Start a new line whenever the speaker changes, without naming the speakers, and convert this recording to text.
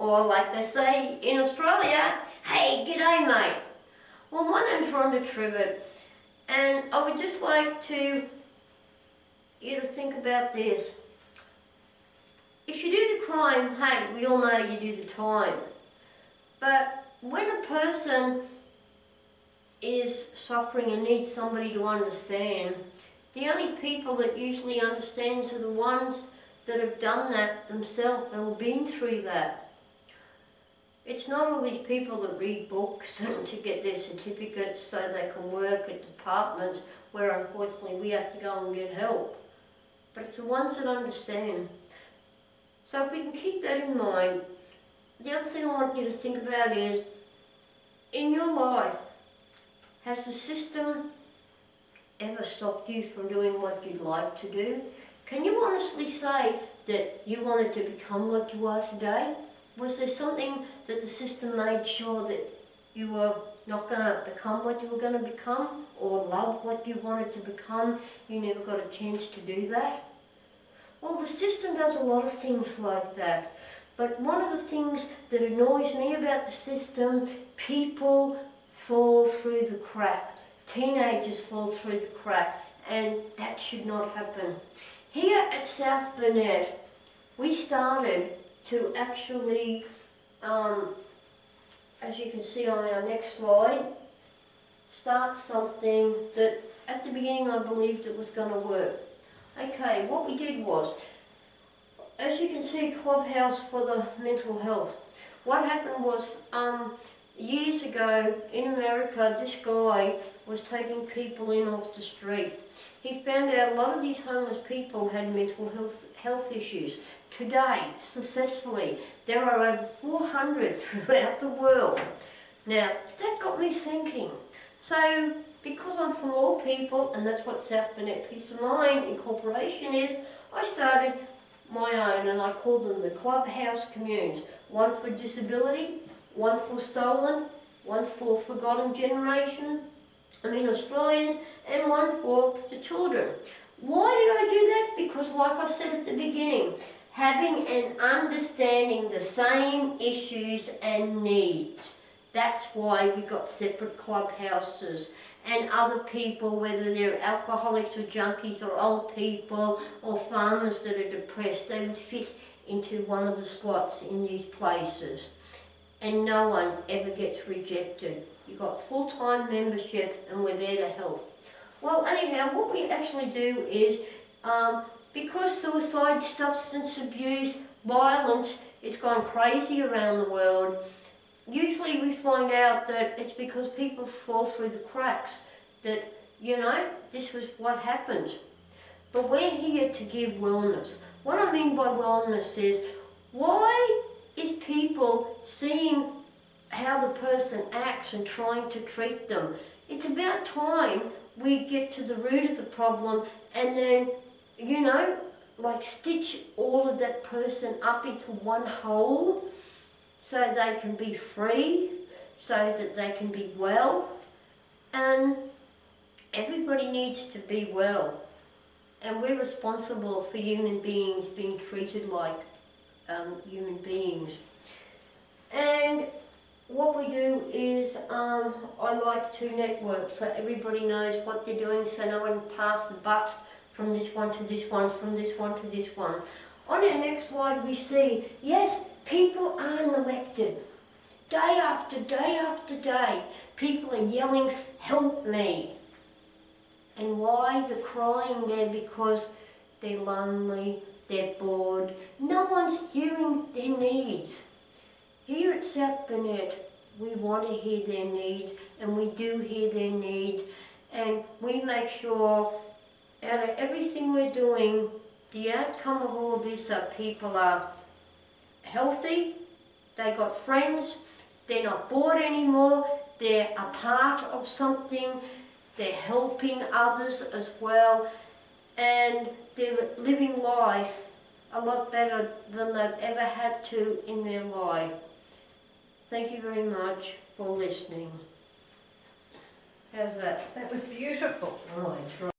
or like they say in Australia, hey, g'day mate. Well, my name's Rhonda Trivett, and I would just like you to think about this. If you do the crime, hey, we all know you do the time. But when a person is suffering and needs somebody to understand, the only people that usually understand are the ones that have done that themselves and have been through that. It's not all these people that read books to get their certificates so they can work at departments where unfortunately we have to go and get help. But it's the ones that understand. So if we can keep that in mind, the other thing I want you to think about is, in your life, has the system ever stopped you from doing what you'd like to do? Can you honestly say that you wanted to become what you are today? Was there something that the system made sure that you were not going to become what you were going to become, or love what you wanted to become? You never got a chance to do that? Well, the system does a lot of things like that. But one of the things that annoys me about the system, people fall through the crack. Teenagers fall through the crack, and that should not happen. Here at South Burnett, we started to actually, as you can see on our next slide, start something that at the beginning I believed it was going to work. Okay, what we did was, as you can see, Clubhouse for the mental health. What happened was, years ago in America, this guy was taking people in off the street. He found out a lot of these homeless people had mental health issues. Today, successfully, there are over 400 throughout the world. Now, that got me thinking. So, because I'm for all people, and that's what South Burnett Peace of Mind Incorporation is, I started my own, and I called them the Clubhouse Communes. One for disability, one for stolen, one for forgotten Australians, and one for the children. Why did I do that? Because like I said at the beginning, having and understanding the same issues and needs. That's why we got separate clubhouses, and other people, whether they're alcoholics or junkies or old people or farmers that are depressed, they would fit into one of the slots in these places. And no one ever gets rejected. You've got full-time membership and we're there to help. Well, anyhow, what we actually do is, because suicide, substance abuse, violence is gone crazy around the world, usually we find out that it's because people fall through the cracks, that, this was what happens. But we're here to give wellness. What I mean by wellness is, why is people seeing how the person acts and trying to treat them? It's about time we get to the root of the problem and then, stitch all of that person up into one whole so they can be free, so that they can be well. And everybody needs to be well. And we're responsible for human beings being treated like human beings. And what we do is, I like to network so everybody knows what they're doing, so no one pass the buck from this one to this one, from this one to this one. On our next slide we see, yes, people are neglected. Day after day after day, people are yelling, help me. And why? They're crying there because they're lonely, they're bored. No one's hearing their needs. Here at South Burnett, we want to hear their needs, and we do hear their needs, and we make sure out of everything we're doing, the outcome of all this are people are healthy, they got friends, they're not bored anymore, they're a part of something, they're helping others as well, and they're living life a lot better than they've ever had to in their life. Thank you very much for listening. How's that?
That was beautiful.
Oh, that's right.